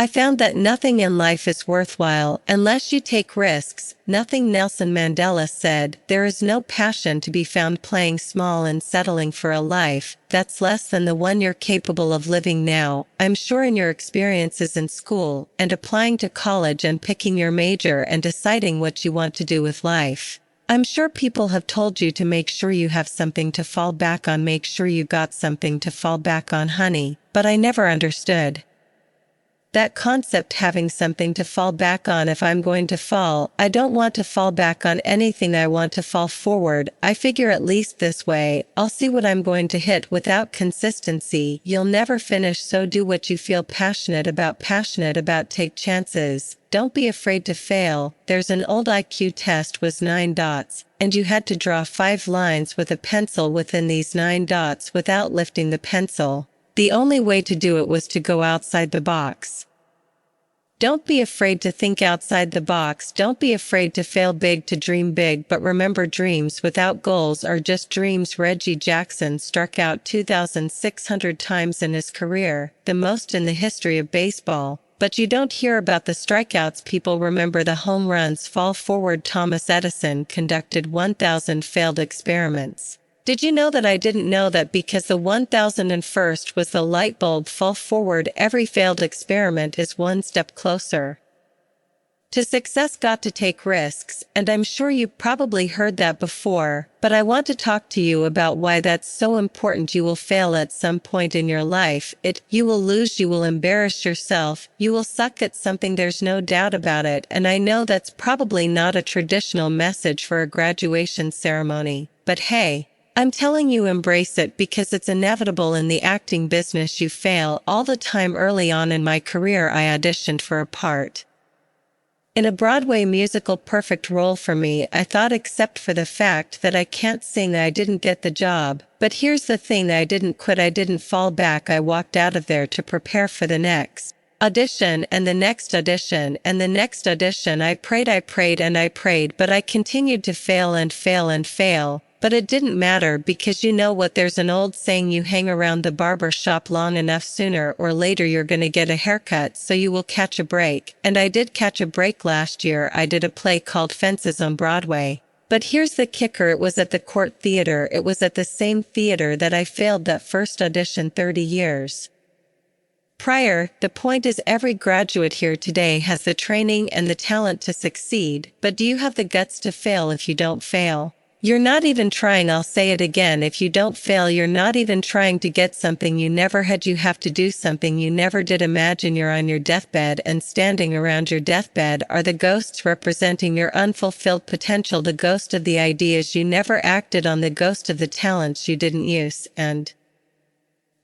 I found that nothing in life is worthwhile unless you take risks. Nothing. Nelson Mandela said, "There is no passion to be found playing small and settling for a life that's less than the one you're capable of living now." I'm sure in your experiences in school and applying to college and picking your major and deciding what you want to do with life, I'm sure people have told you to make sure you have something to fall back on. Make sure you got something to fall back on, honey. But I never understood that concept, having something to fall back on. If I'm going to fall, I don't want to fall back on anything. I want to fall forward. I figure at least this way, I'll see what I'm going to hit. Without consistency, you'll never finish. So do what you feel passionate about. Take chances. Don't be afraid to fail. There's an old IQ test was 9 dots, and you had to draw 5 lines with a pencil within these 9 dots without lifting the pencil. The only way to do it was to go outside the box. Don't be afraid to think outside the box. Don't be afraid to fail big, to dream big. But remember, dreams without goals are just dreams. Reggie Jackson struck out 2,600 times in his career, the most in the history of baseball. But you don't hear about the strikeouts. People remember the home runs. Fall forward. Thomas Edison conducted 1,000 failed experiments. Did you know that I didn't know that? Because the 1001st was the light bulb. Fall forward. Every failed experiment is one step closer to success. Got to take risks, and I'm sure you've probably heard that before, but I want to talk to you about why that's so important. You will fail at some point in your life. You will lose, you will embarrass yourself, you will suck at something, there's no doubt about it. And I know that's probably not a traditional message for a graduation ceremony, but hey, I'm telling you, embrace it, because it's inevitable in the acting business. You fail all the time. Early on in my career, I auditioned for a part in a Broadway musical. Perfect role for me, I thought, except for the fact that I can't sing. I didn't get the job. But here's the thing, I didn't quit. I didn't fall back. I walked out of there to prepare for the next audition and the next audition and the next audition. I prayed, but I continued to fail and fail and fail. But it didn't matter, because you know what, there's an old saying, you hang around the barber shop long enough, sooner or later you're gonna get a haircut, so you will catch a break. And I did catch a break. Last year I did a play called Fences on Broadway. But here's the kicker, it was at the Court Theater. It was at the same theater that I failed that first audition 30 years prior. The point is, every graduate here today has the training and the talent to succeed, but do you have the guts to fail? If you don't fail, you're not even trying. I'll say it again. If you don't fail, you're not even trying to get something you never had. You have to do something you never did. Imagine you're on your deathbed, and standing around your deathbed are the ghosts representing your unfulfilled potential, the ghost of the ideas you never acted on, the ghost of the talents you didn't use, and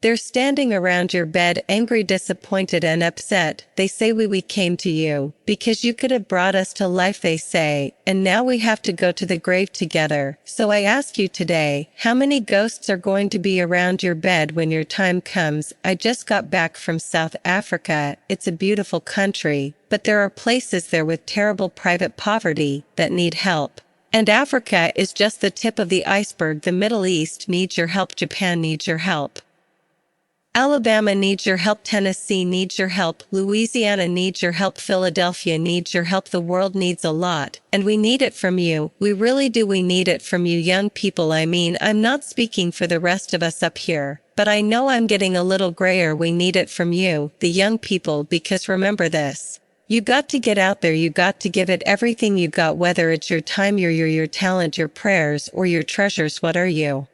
they're standing around your bed, angry, disappointed, and upset. They say, we came to you because you could have brought us to life, they say, and now we have to go to the grave together. So I ask you today, how many ghosts are going to be around your bed when your time comes? I just got back from South Africa. It's a beautiful country, but there are places there with terrible private poverty that need help. And Africa is just the tip of the iceberg. The Middle East needs your help. Japan needs your help. Alabama needs your help. Tennessee needs your help. Louisiana needs your help. Philadelphia needs your help. The world needs a lot, and we need it from you. We really do. We need it from you young people. I mean, I'm not speaking for the rest of us up here, but I know I'm getting a little grayer. We need it from you, the young people, because remember this. You got to get out there. You got to give it everything you got, whether it's your time, your talent, your prayers, or your treasures. What are you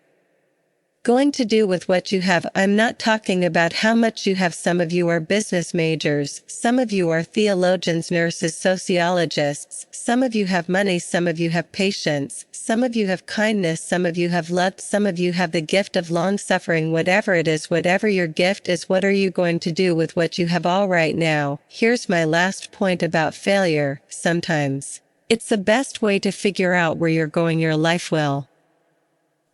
going to do with what you have? I'm not talking about how much you have. Some of you are business majors. Some of you are theologians, nurses, sociologists. Some of you have money. Some of you have patience. Some of you have kindness. Some of you have love. Some of you have the gift of long suffering. Whatever it is, whatever your gift is, what are you going to do with what you have all right now? Here's my last point about failure. Sometimes it's the best way to figure out where you're going. Your life will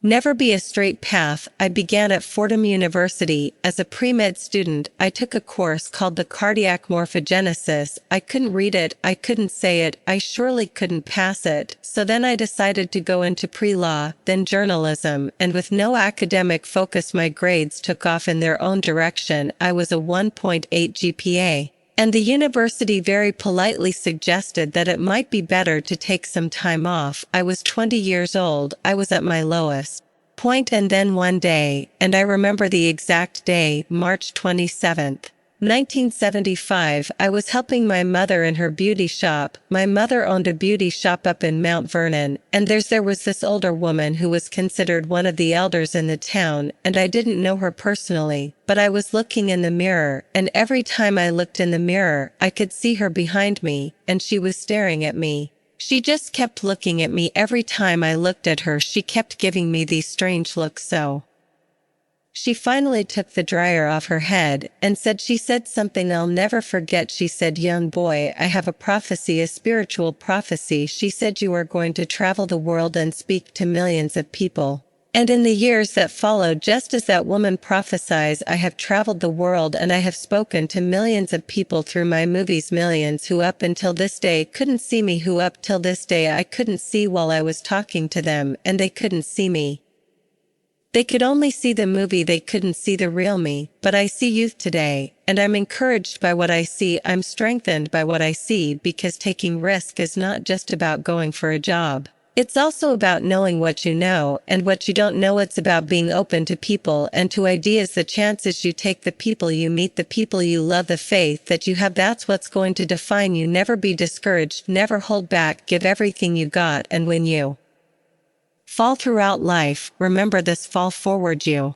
never be a straight path. I began at Fordham University. As a pre-med student, I took a course called the Cardiac Morphogenesis. I couldn't read it, I couldn't say it, I surely couldn't pass it. So then I decided to go into pre-law, then journalism, and with no academic focus, my grades took off in their own direction. I was a 1.8 GPA. And the university very politely suggested that it might be better to take some time off. I was 20 years old, I was at my lowest point, and then one day, and I remember the exact day, March 27th, 1975, I was helping my mother in her beauty shop. My mother owned a beauty shop up in Mount Vernon, and there was this older woman who was considered one of the elders in the town, and I didn't know her personally, but I was looking in the mirror, and every time I looked in the mirror, I could see her behind me, and she was staring at me. She just kept looking at me every time I looked at her. She kept giving me these strange looks. So she finally took the dryer off her head and she said something I'll never forget. She said, "Young boy, I have a prophecy, a spiritual prophecy." She said, "You are going to travel the world and speak to millions of people." And in the years that followed, just as that woman prophesies, I have traveled the world and I have spoken to millions of people through my movies, millions who up until this day couldn't see me, who up till this day I couldn't see while I was talking to them, and they couldn't see me. They could only see the movie, they couldn't see the real me. But I see youth today, and I'm encouraged by what I see. I'm strengthened by what I see, because taking risk is not just about going for a job. It's also about knowing what you know and what you don't know. It's about being open to people and to ideas. The chances you take, the people you meet, the people you love, the faith that you have, that's what's going to define you. Never be discouraged, never hold back, give everything you got, and when you fall throughout life, remember this: fall forward you.